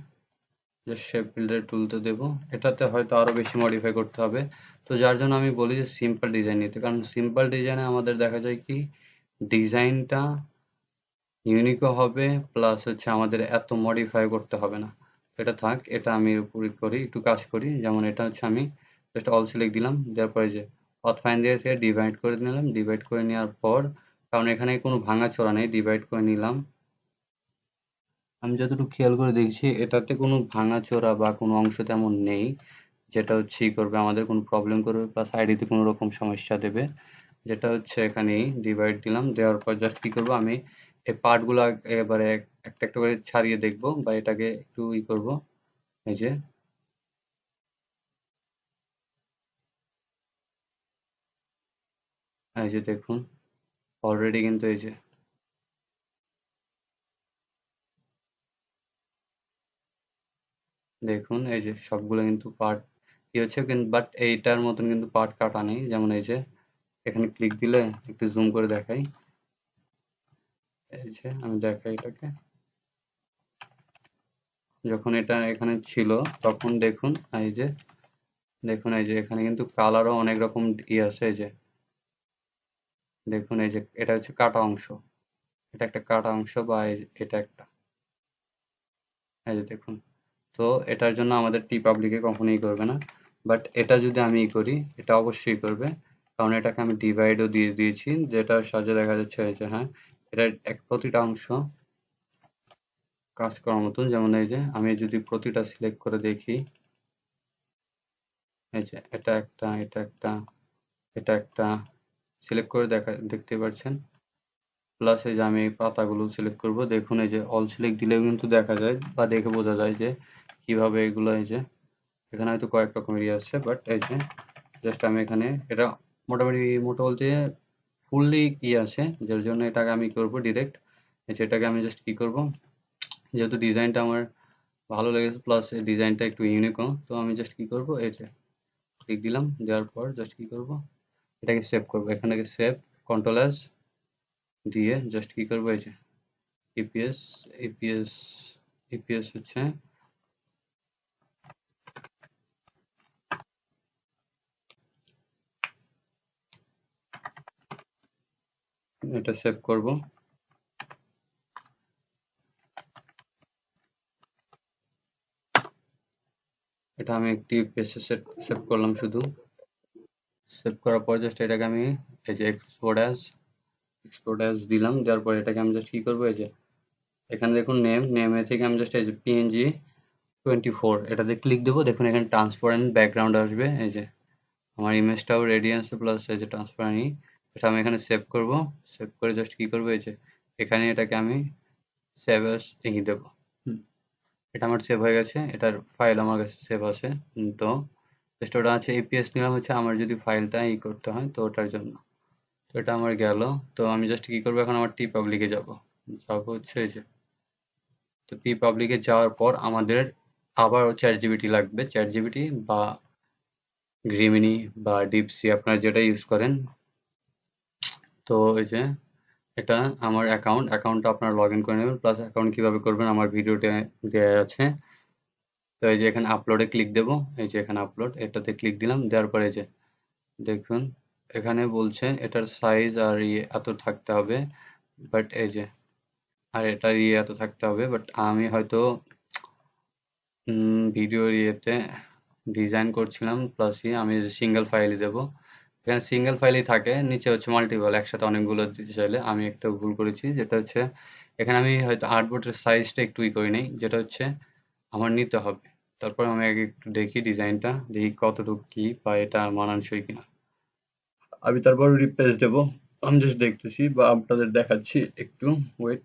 Speaker 1: জাস্ট শেপ বিল্ডার টুলতে দেব। এটাতে হয়তো আরো বেশি মডিফাই করতে হবে। তো যার জন্য আমি বলি যে সিম্পল ডিজাইন নিতে, কারণ সিম্পল ডিজাইনে আমাদের দেখা যায় কি ডিজাইনটা ইউনিকও হবে, প্লাস হচ্ছে আমাদের এত মডিফাই করতে হবে না। এটা থাক, এটা আমি উপরে করি, একটু কাজ করি। যেমন এটা হচ্ছে আমি জাস্ট অল সিলেক্ট দিলাম, দেওয়ার পরে যে পাথ ফাইন্ডার থেকে ডিভাইড করে নিলাম, ডিভাইড করে নেওয়ার পর, কারণ এখানে কোনো ভাঙাচোরা নেই, ডিভাইড করে নিলাম। আমি যতটুকু খেয়াল করে দেখছি এটাতে কোনো ভাঙাচোরা বা কোনো অংশ তেমন নেই, যেটা হচ্ছে ই করবে আমাদের কোনো প্রবলেম করবে, প্লাস আইডিতে কোনো রকম সমস্যা দেবে। যেটা হচ্ছে এখানেই ডিভাইড দিলাম, দেওয়ার পর জাস্ট কি করব, আমি এই পার্টগুলো এবারে একটা একটা করে ছাড়িয়ে দেখব, বা এটাকে একটু ই করব। এই যে এই যে দেখুন, অলরেডি কিন্তু এই যে দেখুন, এই যে সবগুলো কিন্তু পার্ট কি হচ্ছে, কিন্তু বাট এইটার মতন কিন্তু পার্ট কাটা নেই। যেমন এই যে এখানে ক্লিক দিলে একটু জুম করে দেখাই, এই যে আমি দেখাই এটাকে, যখন এটা এখানে ছিল তখন দেখুন, এই যে দেখুন, এই যে এখানে কিন্তু কালারও অনেক রকম আছে। এই যে দেখুন, এই যে এটা হচ্ছে কাটা অংশ, এটা একটা কাটা অংশ, বা এটা একটা, এই যে দেখুন। তো এটার জন্য আমাদের টি পাবলিকে কখনোই করবে না, বাট এটা যদি আমি করি, এটা অবশ্যই করবে, কারণ এটাকে আমি ডিভাইডও দিয়ে দিয়েছি, যেটার সাহায্যে দেখা যাচ্ছে এই যে হ্যাঁ, এটার প্রতিটা অংশ কাজ করার মতন। যেমন এই যে আমি যদি প্রতিটা সিলেক্ট করে দেখি, এই যে এটা একটা, এটা একটা, এটা একটা সিলেক্ট করে দেখতে পাচ্ছেন। প্লাস এই যে আমি এই পাতাগুলো সিলেক্ট করব, দেখুন এই যে অল সিলেক্ট দিলেও কিন্তু দেখা যায় বা দেখে বোঝা যায় যে কিভাবে এগুলো, এই যে এখানে হয়তো কয়েক রকমের আছে, বাট এই যে জাস্ট আমি এখানে এটা মোটামুটি মোটা বলতে ফুললি কি আছে, যার জন্য এটাকে আমি করব ডিরেক্ট। এটাকে আমি জাস্ট কি করব, যেহেতু ডিজাইনটা আমার ভালো লেগেছে, প্লাস এই ডিজাইনটা একটু ইউনিকও, তো আমি জাস্ট কি করব, এই যে ক্লিক দিলাম, দেওয়ার পর জাস্ট কি করব, এটাকে সেভ করব। এখান থেকে সেভ, কন্ট্রোল এস দিয়ে জাস্ট কি করব, এই যে ইপিএস, ইপিএস, ইপিএস হচ্ছে এটা সেভ করব। এটা আমি একটি ইপিএস সেভ করলাম শুধু। সেভ করার পর জাস্ট এটাকে আমি এই যে এক্সপোর্ট অ্যাজ দিলাম, দেওয়ার পর এটাকে আমি জাস্ট কি করবো, এই যে এখানে দেখুন নেমে থেকে আমি জাস্ট এই যে পিএনজি 24 এটাতে ক্লিক দেবো, দেখুন এখানে ট্রান্সপারেন্ট ব্যাকগ্রাউন্ড আসবে। এই যে আমার ইমেজটাও রেডি আছে, প্লাস এই যে ট্রান্সপারেন্ট, এটা আমি এখানে সেভ করব। সেভ করে জাস্ট কি করবো, এই যে এখানে এটাকে আমি সেভ অ্যাজ দেবো। এটা আমার সেভ হয়ে গেছে, এটার ফাইল আমার কাছে সেভ আছে। তো জাস্ট ওটা আছে, এপিএস নিলাম হচ্ছে আমার যদি ফাইলটা করতে হয় তো ওটার জন্য। তো এটা আমার গেল। তো আমি জাস্ট কি করবো, এখন আমার টি পাবলিকে যাব। যাবো হচ্ছে এই যে, তো টি পাবলিকে যাওয়ার পর আমাদের আবার চ্যাট জিপিটি লাগবে, চ্যাট জিপিটি বা গ্রিমিনি বা ডিপসি, আপনারা যেটা ইউজ করেন। তো এই যে এটা আমার অ্যাকাউন্টটা আপনারা লগ ইন করে নেবেন, প্লাস অ্যাকাউন্ট কিভাবে করবেন আমার ভিডিওতে দেওয়া আছে। তো এই যে এখানে আপলোডে ক্লিক দেব, এই যে এখানে আপলোড, এটাতে ক্লিক দিলাম, দেওয়ার পরে যে দেখুন এখানে বলছে এটার সাইজ আর এত থাকতে হবে, বাট এই যে আর এটার এত থাকতে হবে, বাট আমি হয়তো ভিডিওর ডিজাইন করছিলাম, প্লাস আমি সিঙ্গেল ফাইলই দেবো। এখানে সিঙ্গেল ফাইলই থাকে, নিচে হচ্ছে মাল্টিপল, একসাথে অনেকগুলো দিতে চাইলে আমি একটা ভুল করেছি, যেটা হচ্ছে এখানে আমি হয়তো আর্টবোর্ডের সাইজটা একটু করে নিই, যেটা হচ্ছে আমার নিতে হবে। তারপর আমি আগে একটু দেখি ডিজাইনটা, দেখি কতটুকু কি বা এটা মানানসই কিনা। আমি তারপর রিপ্লেস দেবো। আমি জাস্ট দেখতেছি বা আপনাদের দেখাচ্ছি একটু, ওয়েট।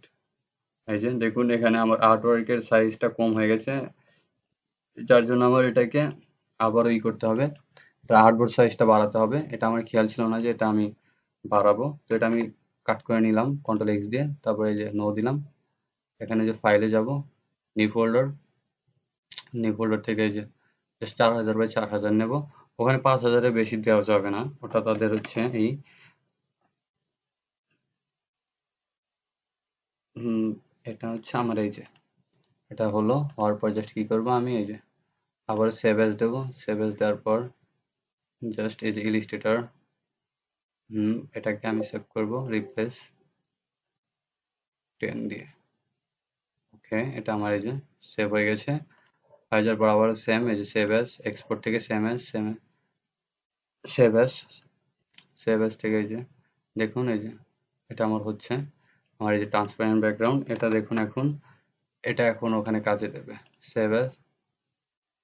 Speaker 1: এই যে দেখুন এখানে আমার আর্ট ওয়ার্কের সাইজটা কম হয়ে গেছে, যার জন্য আমার এটাকে আবারও করতে হবে, এটা আর্টবোর্ড সাইজটা বাড়াতে হবে। এটা আমার খেয়াল ছিল না যে এটা আমি বাড়াবো। তো এটা আমি কাট করে নিলাম কন্ট্রোল এক্স দিয়ে, তারপরে এই যে নো দিলাম। এখানে যে ফাইলে যাব, নিউ ফোল্ডার, নিউ ফোল্ডার থেকে এই যে জাস্ট 4000 বাই 4000 নেব। ওখানে 5000-এর বেশি দেওয়া যাবে না, ওটা তাদের হচ্ছে হুম, এটা হচ্ছে আমার এই যে এটা হলো, হওয়ার পর জাস্ট কি করবো, আমি এই যে আবার সেভ এজ দেবো। সেভ এজ দেওয়ার পর জাস্ট এই যে ইলিস্ট্রেটর, এটাকে আমি সেভ করব, রিপ্লেস। 10 দিয়ে। ওকে, এটা আমার এই যে সেভ হয়ে গেছে। হয়ে যাওয়ার পর আবার সেম এই যে সেভ অ্যাজ, এক্সপোর্ট থেকে save as save as save as থেকে এই যে দেখুন এই যে এটা আমার হচ্ছে। আমার এই যে ট্রান্সপারেন্ট ব্যাকগ্রাউন্ড, এটা দেখুন এখন, এটা এখন ওখানে কাজে দেবে। সেভ অ্যাজ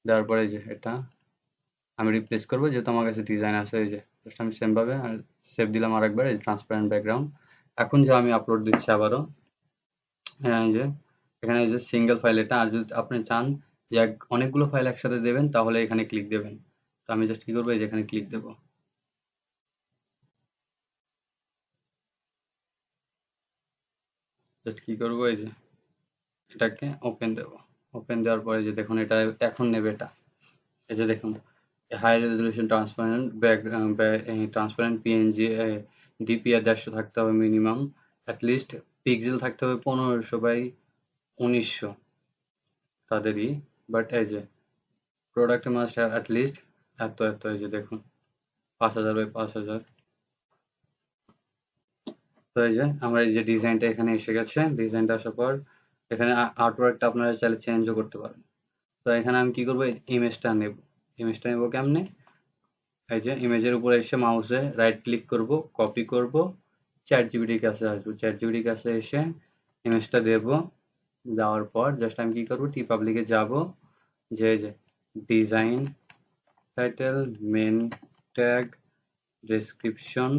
Speaker 1: দেওয়ার পরে এই যে এটা আমি রিপ্লেস করবো, যেহেতু আমার কাছে ডিজাইন আছে। এই যে জাস্ট আমি সেম ভাবে সেভ দিলাম আরেকবার, এই ট্রান্সপারেন্ট ব্যাকগ্রাউন্ড। এখন যে আমি আপলোড দিচ্ছি আবারও, হ্যাঁ এই যে এখানে এই যে সিঙ্গেল ফাইল এটা। আর যদি আপনি চান যে অনেকগুলো ফাইল একসাথে দেবেন, তাহলে এখানে ক্লিক দেবেন। তো আমি জাস্ট কি করবো, এই যে এখানে ক্লিক দেবো। জাস্ট কি করবো, এই যে এটাকে ওপেন দেবো। ওপেন দেওয়ার পরে যে দেখুন এটা এখন নেবে এটা। এই যে দেখুন high resolution transparent transparent PNG DPR 150 থাকতে হবে মিনিমাম। অ্যাটলিস্ট পিক্সেল থাকতে হবে 1500 বাই 1900 তাদেরই। বাট এই যে প্রোডাক্ট মাস্ট হ্যাভ অ্যাটলিস্ট এত এত, এই যে দেখুন 5000 বাই 5000। তো এই যে আমার এই যে ডিজাইনটা এখানে এসে গেছে। ডিজাইনটা আসার পর এখানে আর্টওয়ার্কটা আপনারা চাইলে চেঞ্জও করতে পারেন। তো এখানে আমি কি করবো, ইমেজটা নেব। ইমেজটা নেব কেমনে, এই যে ইমেজের উপরে এসে মাউসে রাইট ক্লিক করব, কপি করব, চ্যাট জিপিটির কাছে আসবো। চ্যাট জিপিটির কাছে এসে ইমেজটা দেব। দেওয়ার পর জাস্ট আমি কি করবো, টি পাবলিকে যাব, যে design title, main tag, description,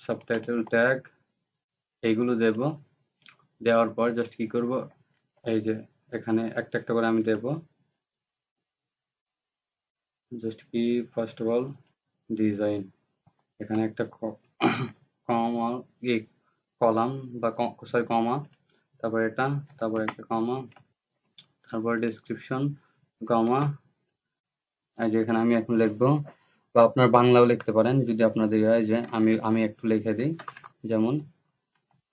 Speaker 1: subtitle tag, এইগুলো দেব। দেওয়ার পর জাস্ট কি করব, এই যে এখানে একটা একটা করে আমি দেব। জাস্ট কি ফার্স্ট অফ অল ডিজাইন, এখানে একটা কমা কলাম বা সরি কমা, তারপর এটা, তারপর একটা কমা, তারপর ডেসক্রিপশন, কমা। এই যে এখানে আমি এখন লিখবো, বা আপনার বাংলাও লিখতে পারেন যদি আপনাদের হয়। যে আমি একটু লিখে দিই, যেমন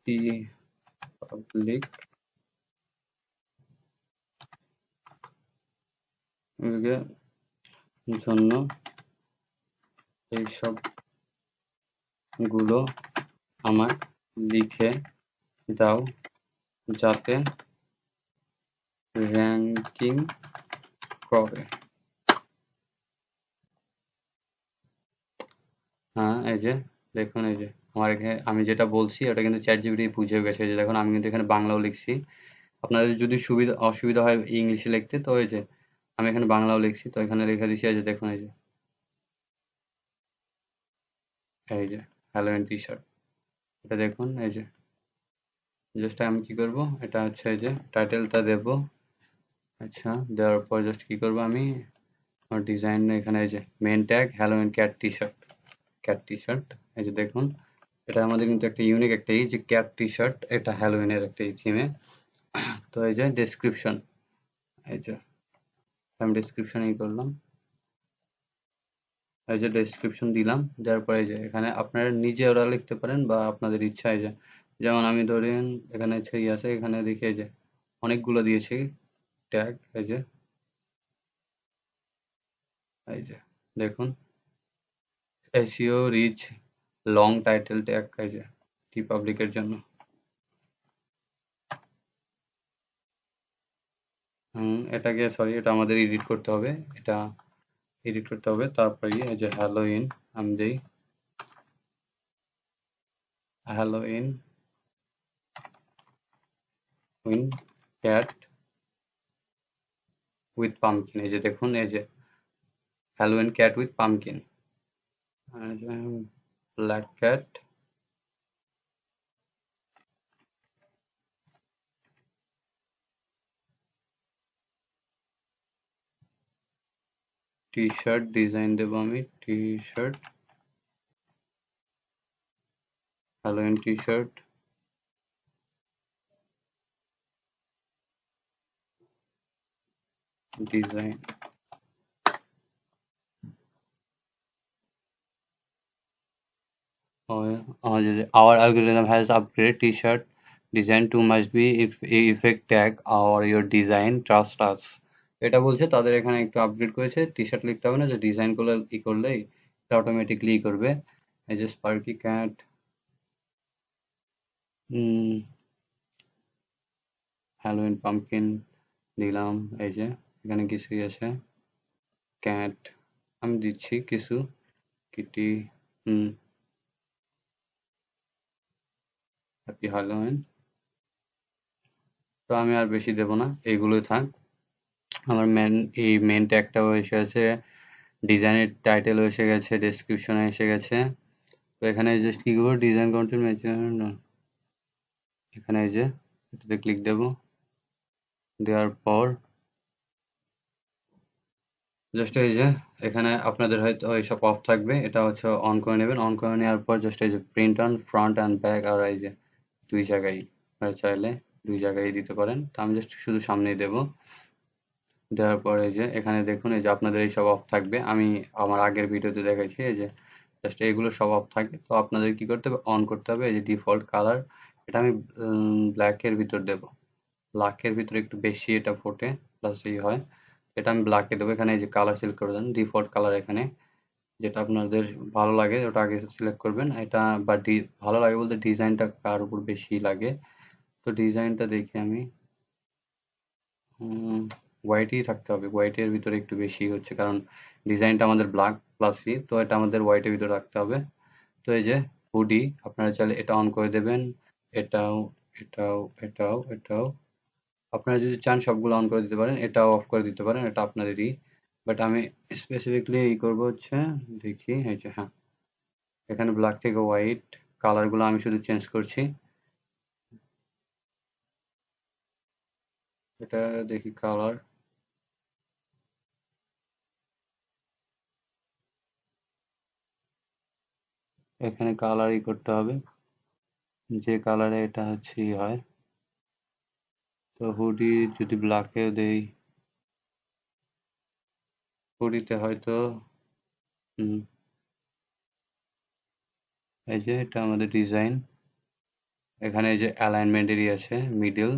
Speaker 1: টি পাবলিক জন্য এইসব গুলো আমার লিখে দাও, যাতে র্যাঙ্কিং করে। হ্যাঁ এই যে দেখুন, এই যে আমার এখানে আমি যেটা বলছি ওটা কিন্তু চ্যাট জিপিটি বুঝে গেছে। যে দেখুন আমি কিন্তু এখানে বাংলাও লিখছি। আপনাদের যদি অসুবিধা হয় ইংলিশে লিখতে, তো এই যে আমি এখানে বাংলাও লিখছি, তো এখানে লিখে দিচ্ছি। এই যে দেখুন, এই যে হ্যালোইন টি শার্ট, এটা দেখুন। এই যে জাস্ট আমি কি করব, এটা হচ্ছে এই যে টাইটেলটা দেব। আচ্ছা, দেওয়ার পর জাস্ট কি করব, আমি ডিজাইন এখানে এই যে main tag Halloween cat T shirt, cat T shirt. এই যে দেখুন এটা আমাদের কিন্তু একটা ইউনিক একটা এই যে ক্যাট টি শার্ট, এটা হ্যালোইনের একটা থিমে। তো এই যে ডেসক্রিপশন, এই যে আমি ডেসক্রিপশনই করলাম। এই যে ডেসক্রিপশন দিলাম। দেওয়ার পরে এই যে এখানে আপনারা নিজে ওরা লিখতে পারেন, বা আপনাদের ইচ্ছা। এই যে যেমন আমি ধরেন এখানে ছবি আছে, এখানে দেখি এই যে অনেকগুলো দিয়েছি ট্যাগ। এই যে দেখুন SEO rich long title tag, এই যে টি পাবলিকের জন্য। এটাকে সরি, এটা আমাদের এডিট করতে হবে। এটা এডিট করতে হবে। তারপরে এই যে হ্যালোইন আমি দেই, Halloween win cat with pumpkin. এই যে দেখুন, এই যে Halloween cat with pumpkin, black cat, T shirt design দেবো আমি, T shirt Halloween T shirt design. Our algorithm has upgraded T-shirt design to must be if effect tag or your design trust us. এটা বলছে তাদের এখানে একটু upgrade করেছে। T shirt লিখতে হবে না, যে ডিজাইন করলে করলেই এটা অটোমেটিকলি করবে। এই যে স্পার্কি ক্যাট, হ্যালোইন পাম্পকিন দিলাম, এই যে এখানে কিছুই আছে, ক্যাট আমি দিচ্ছি কিছু, কিটি, হ্যাপি হ্যালোইন। তো আমি আর বেশি দেব না, এইগুলোই থাক। আমার এই মেন ট্যাগটাও এসে গেছে, ডিজাইনের টাইটেলও এসে গেছে, ডেসক্রিপশনে এসে গেছে। তো এখানে জাস্ট কি করবো, ডিজাইন কন্টেন্ট ম্যাচ, এখানে এই যে এটাতে ক্লিক দেব, দেওয়ার পর জাস্ট এই যে এখানে আপনাদের হয়তো এইসব অফ থাকবে, এটা হচ্ছে অন করে নেবেন। অন করে নেওয়ার পর জাস্ট এই যে print on front and back, আর এই যে দুই জায়গায় আপনারা চাইলে দুই জায়গায় দিতে পারেন। তো আমি জাস্ট শুধু সামনেই দেব। দেওয়ার পরে যে এখানে দেখুন এই যে আপনাদের এইসব অফ থাকবে, আমি আমার আগের ভিডিওতে দেখাচ্ছি, এই যে জাস্ট এইগুলো সব অফ থাকে। তো আপনাদের কি করতে হবে, অন করতে হবে। এই যে ডিফল্ট কালার, এটা আমি ব্ল্যাকের ভিতর দেব, ব্ল্যাকের ভিতরে একটু বেশি এটা ফোটে প্লাস এই হয়, এটা আমি ব্ল্যাকে দেবো। এখানে এই যে কালার সিলেক্ট করে দেন, ডিফল্ট কালার, এখানে যেটা আপনাদের ভালো লাগে ওটা আগে সিলেক্ট করবেন। এটা বা ভালো লাগে বলতে ডিজাইনটা কার উপর বেশি লাগে, তো ডিজাইনটা দেখি আমি হোয়াইটই থাকতে হবে, হোয়াইটের ভিতরে একটু বেশি হচ্ছে, কারণ ডিজাইনটা আমাদের ব্ল্যাক প্লাসই, তো এটা আমাদের হোয়াইটের ভিতরে রাখতে হবে। তো এই যে হুডি, আপনারা চাইলে এটা অন করে দেবেন, এটাও এটাও এটাও এটাও, আপনারা যদি চান সবগুলো অন করে দিতে পারেন, এটাও অফ করে দিতে পারেন, এটা আপনাদেরই। বাট আমি স্পেসিফিকলি এই করবো হচ্ছে, দেখি এই যে হ্যাঁ, এখানে ব্ল্যাক থেকে হোয়াইট, কালারগুলো আমি শুধু চেঞ্জ করছি। এটা দেখি কালার, এখানে কালারই করতে হবে যে কালারে এটা হচ্ছে হয়। তো হুডি যদি ব্ল্যাকেও দেই, হুডিতে হয়তো হুম, এই যে এটা আমাদের ডিজাইন, এখানে এই যে অ্যালাইনমেন্টেরই আছে মিডল,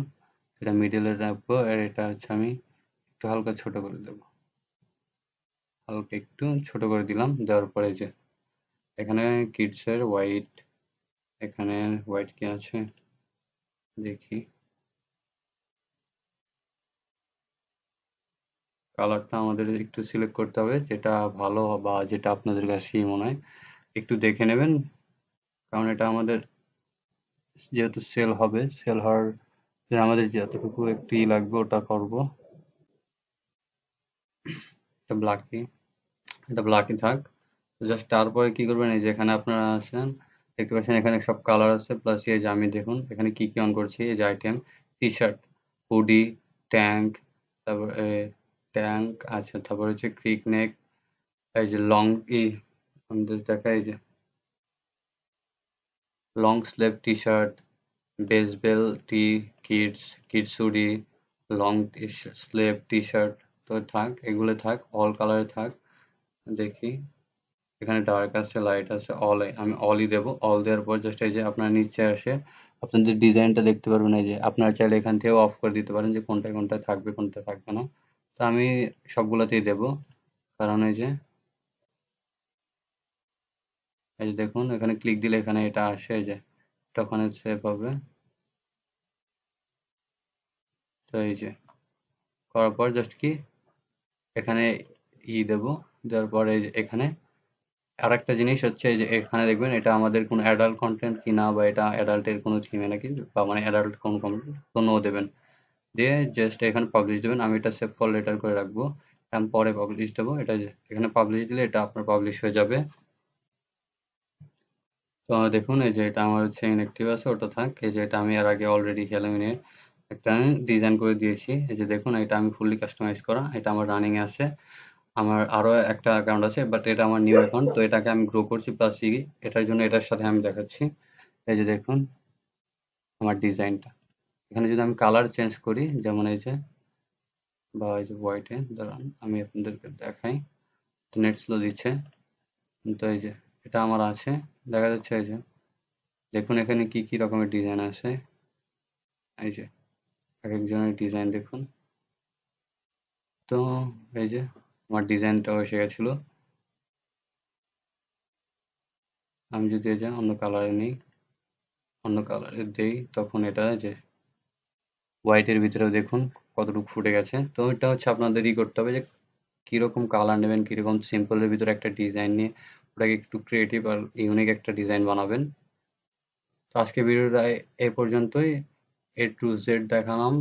Speaker 1: এটা মিডলে রাখবো, আর এটা হচ্ছে আমি একটু হালকা ছোট করে দেব, হালকা একটু ছোট করে দিলাম। দেওয়ার পরে যে এখানে কিডসের হোয়াইট, এখানে হোয়াইট কি আছে দেখি, কালারটা আমাদের একটু সিলেক্ট করতে হবে যেটা ভালো বা যেটা আপনাদের কাছে মনে হয়, একটু দেখে নেবেন, কারণ এটা আমাদের যেহেতু সেল হবে, সেল হওয়ার জন্য আমাদের যতটুকু একটু লাগবে ওটা করব। এটা ব্ল্যাকই, এটা ব্ল্যাকই থাক। জাস্ট তারপরে কি করবেন, এই যে এখানে আপনারা আছেন দেখতে পাচ্ছেন, এখানে সব কালার আছে, প্লাস এই যে আমি দেখুন এখানে কি কি অন করছি, এই যে item, T shirt, hoodie, tank, তারপর ট্যাঙ্ক, আচ্ছা তারপর হচ্ছে ক্রিক নেক, এই যে লং আমাদের দেখা, এই যে long sleeve T shirt, baseball tee, kids, kids hoodie, long sleeve T shirt, তো থাক, এগুলো থাক, অল কালারে থাক। দেখি এখানে ডার্ক আছে, লাইট আছে, অল, আমি অলই দেবো। অল দেওয়ার পর জাস্ট এই যে আপনার নিচে আসে আপনাদের ডিজাইনটা দেখতে পারবেন, এই যে আপনারা চাইলে এখান থেকেও অফ করে দিতে পারেন যে কোনটায় কোনটায় থাকবে কোনটা থাকবে না। তো আমি সবগুলোতেই দেবো, কারণ এই যে দেখুন এখানে ক্লিক দিলে এখানে এটা আসে, এই যে তখন সেভ হবে। তো এই যে করার পর জাস্ট কি এখানে দেবো, দেওয়ার পরে এই যে এখানে আরেকটা জিনিস হচ্ছে, এই যে এখানে দেখবেন এটা আমাদের কোনো অ্যাডাল্ট কন্টেন্ট কিনা, বা এটা অ্যাডাল্টের কোনো থিমে নাকি, বা মানে অ্যাডাল্ট কোনো দেবেন, দিয়ে জাস্ট এখানে পাবলিশ দেবেন। আমি এটা সেভ ফর লেটার করে রাখবো, আমি পরে পাবলিশ দেবো। এটা এখানে পাবলিশ দিলে এটা আপনার পাবলিশ হয়ে যাবে। তো দেখুন এই যে এটা আমার হচ্ছে ইনঅ্যাক্টিভ আছে, ওটা থাক। এই যে এটা আমি এর আগে অলরেডি হ্যালোইনের একটা ডিজাইন করে দিয়েছি, এই যে দেখুন এটা আমি ফুললি কাস্টমাইজ করা, এটা আমার রানিং এ আছে। আমার আরো একটা অ্যাকাউন্ট আছে, বাট এটা আমার নিউ অ্যাকাউন্ট, তো এটাকে আমি গ্রো করছি প্লাস এটার জন্য এটার সাথে আমি দেখাচ্ছি। এই যে দেখুন আমার ডিজাইনটা, এখানে যদি আমি কালার চেঞ্জ করি, যেমন এই যে বা এই যে হোয়াইটে, দাঁড়ান আমি আপনাদেরকে দেখাই, তো নেট স্লো দিচ্ছে। তো এই যে এটা আমার আছে, দেখা যাচ্ছে এই যে দেখুন এখানে কি কি রকমের ডিজাইন আছে, এই যে এক একজনের ডিজাইন দেখুন। তো এই যে আমার ডিজাইনটাও এসে গেছিলো, আমি যদি এই যে অন্য কালারে নিই, অন্য কালারে দেই, তখন এটা যে হোয়াইটের ভিতরেও দেখুন কতটুকু ফুটে গেছে। তো এটা হচ্ছে আপনাদেরই করতে হবে যে কিরকম কালার নেবেন, কিরকম সিম্পলের ভিতরে একটা ডিজাইন নিয়ে ওটাকে একটু ক্রিয়েটিভ আর ইউনিক একটা ডিজাইন বানাবেন। তো আজকে ভিডিওটা এ পর্যন্তই। A to Z দেখালাম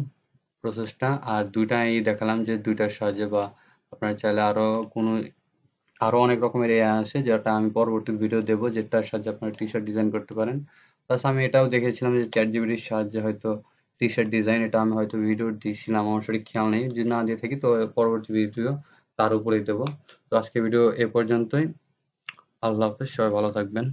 Speaker 1: প্রসেসটা, আর দুইটাই দেখালাম যে দুইটার সাহায্যে, বা আপনারা চাইলে আরো অনেক রকমের এআই আছে যেটা আমি পরবর্তী ভিডিও দেবো, যেটার সাহায্যে আপনারা টি শার্ট ডিজাইন করতে পারেন। প্লাস আমি এটাও দেখেছিলাম যে চ্যাট জিপিটির সাহায্যে হয়তো টি শার্ট ডিজাইন, এটা আমি হয়তো ভিডিও দিয়েছিলাম, আমার সঠিক খেয়াল নেই, যদি না দিয়ে থাকি তো পরবর্তী ভিডিও তার উপরেই দেবো। তো আজকে ভিডিও এ পর্যন্তই। আল্লাহ হাফেজ, সবাই ভালো থাকবেন।